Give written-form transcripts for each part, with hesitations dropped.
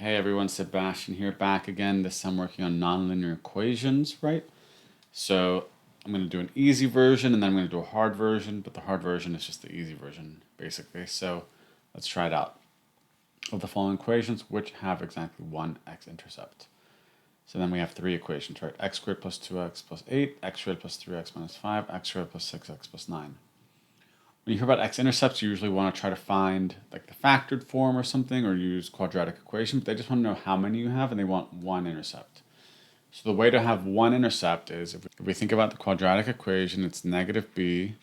Hey everyone, Sebastian here, back again. This time working on nonlinear equations, right? So I'm going to do an easy version and then I'm going to do a hard version, but the hard version is just the easy version, basically. So let's try it out. Of the following equations, which have exactly one x-intercept. So then we have three equations, right? X squared plus 2x plus 8, x squared plus 3x minus 5, x squared plus 6x plus 9. When you hear about x-intercepts, you usually want to try to find like the factored form or something, or use quadratic equation, but they just want to know how many you have and they want one intercept. So the way to have one intercept is, if we think about the quadratic equation, it's negative b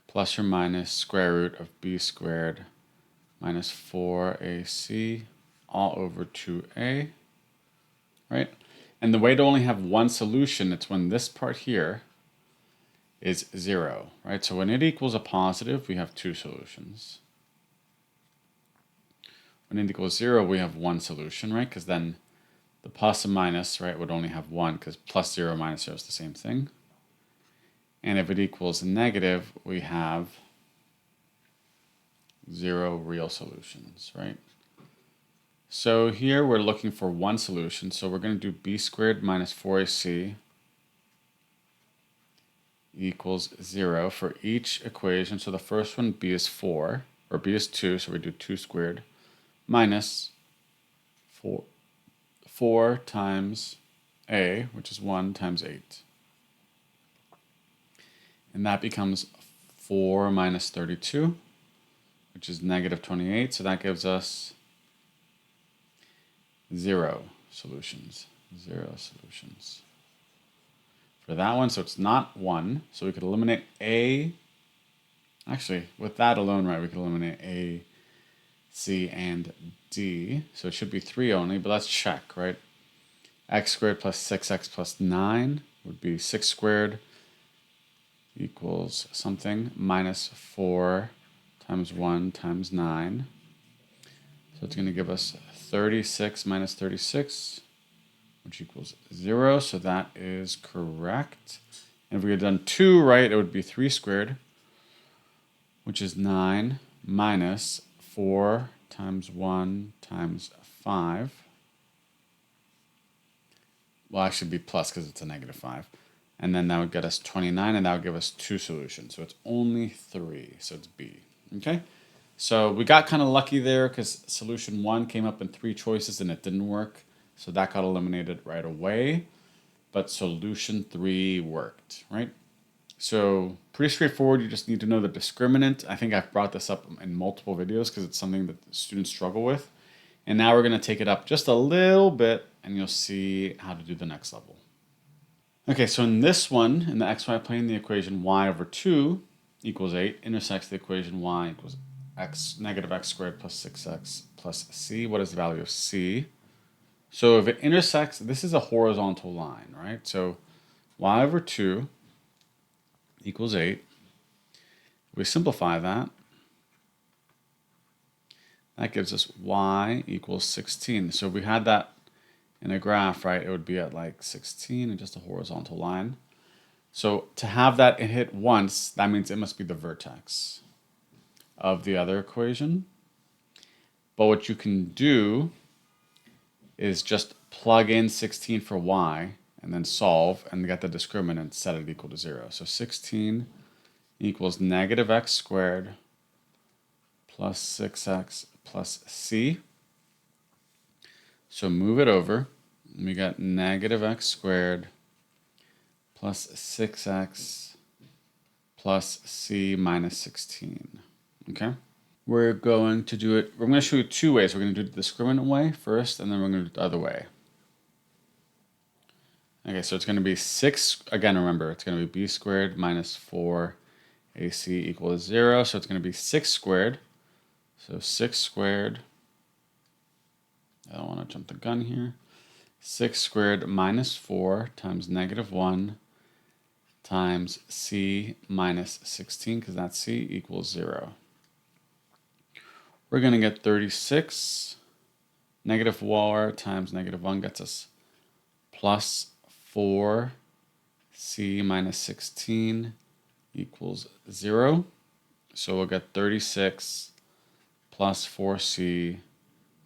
plus or minus square root of b squared minus 4ac all over 2a, right? And the way to only have one solution, it's when this part here is 0, right? So when it equals a positive, we have two solutions. When it equals 0, we have one solution, right? Because then the plus and minus, right, would only have one, because plus 0 minus 0 is the same thing. And if it equals negative, we have 0 real solutions, right? So here we're looking for one solution, so we're going to do b squared minus 4ac equals 0 for each equation. So the first one, b is 4, or b is 2, so we do 2 squared, minus 4 times a, which is 1 times 8. And that becomes 4 minus 32, which is negative 28. So that gives us 0 solutions. 0 solutions for that one. So it's not 1. So we could eliminate a. Actually, with that alone, right, we could eliminate a, c, and d. So it should be 3 only, but let's check, right? X squared plus 6x plus 9 would be 6 squared equals something minus 4 times 1 times 9. So it's going to give us 36 minus 36, which equals 0. So that is correct. And if we had done 2 right, it would be 3 squared, which is 9 minus 4 times 1 times 5. Well, actually be plus because it's a negative 5. And then that would get us 29, and that would give us 2 solutions. So it's only 3, so it's B. Okay? So we got kind of lucky there because solution 1 came up in 3 choices and it didn't work. So that got eliminated right away. But solution 3 worked, right? So pretty straightforward. You just need to know the discriminant. I think I've brought this up in multiple videos because it's something that students struggle with. And now we're going to take it up just a little bit and you'll see how to do the next level. Okay, so in this one, in the xy plane, the equation y over 2 equals 8 intersects the equation y equals negative x squared plus 6x plus c. What is the value of c? So if it intersects, this is a horizontal line, right? So y over 2 equals 8. We simplify that. That gives us y equals 16. So if we had that in a graph, right, it would be at like 16 and just a horizontal line. So to have that hit once, that means it must be the vertex of the other equation. But what you can do is just plug in 16 for y and then solve and get the discriminant, set it equal to 0. So 16 equals negative x squared plus 6x plus c. So move it over. We got negative x squared plus 6x plus c minus 16. Okay? We're going to do it, we're going to show you 2 ways. We're going to do the discriminant way first, and then we're going to do the other way. Okay, so it's going to be 6, again, remember, it's going to be b squared minus 4ac equals 0. So it's going to be 6 squared. So 6 squared, I don't want to jump the gun here. 6 squared minus 4 times negative 1 times c minus 16, because that's c, equals 0. We're going to get 36. Negative 4 times negative 1 gets us plus 4c minus 16 equals 0. So we'll get 36 plus 4c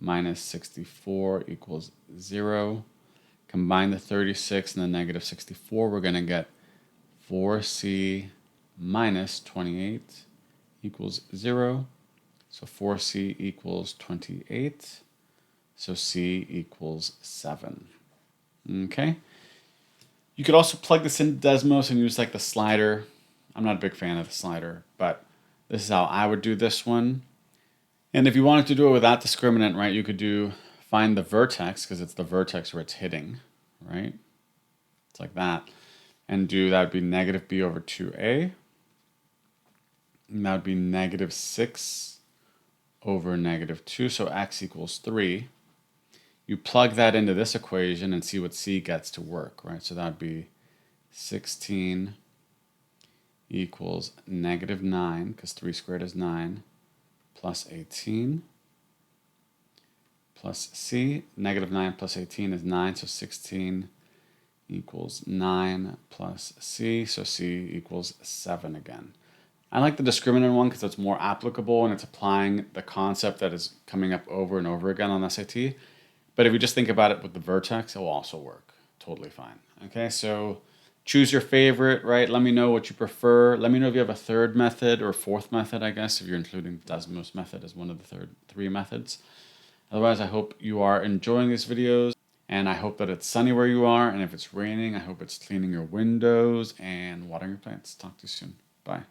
minus 64 equals 0. Combine the 36 and the negative 64, we're going to get 4c minus 28 equals 0. So 4c equals 28. So c equals 7. Okay. You could also plug this into Desmos and use like the slider. I'm not a big fan of the slider, but this is how I would do this one. And if you wanted to do it without discriminant, right, you could find the vertex, because it's the vertex where it's hitting, right? It's like that. And that would be negative b over 2a. And that would be negative 6 over negative 2, so x equals 3. You plug that into this equation and see what c gets to work, right? So that would be 16 equals negative 9, because 3 squared is 9, plus 18, plus c. Negative 9 plus 18 is 9, so 16 equals 9 plus c, so c equals 7 again. I like the discriminant one because it's more applicable and it's applying the concept that is coming up over and over again on SAT. But if you just think about it with the vertex, it will also work totally fine. Okay, so choose your favorite, right? Let me know what you prefer. Let me know if you have a third method or fourth method, I guess, if you're including the Desmos method as one of the three methods. Otherwise, I hope you are enjoying these videos, and I hope that it's sunny where you are, and if it's raining, I hope it's cleaning your windows and watering your plants. Talk to you soon. Bye.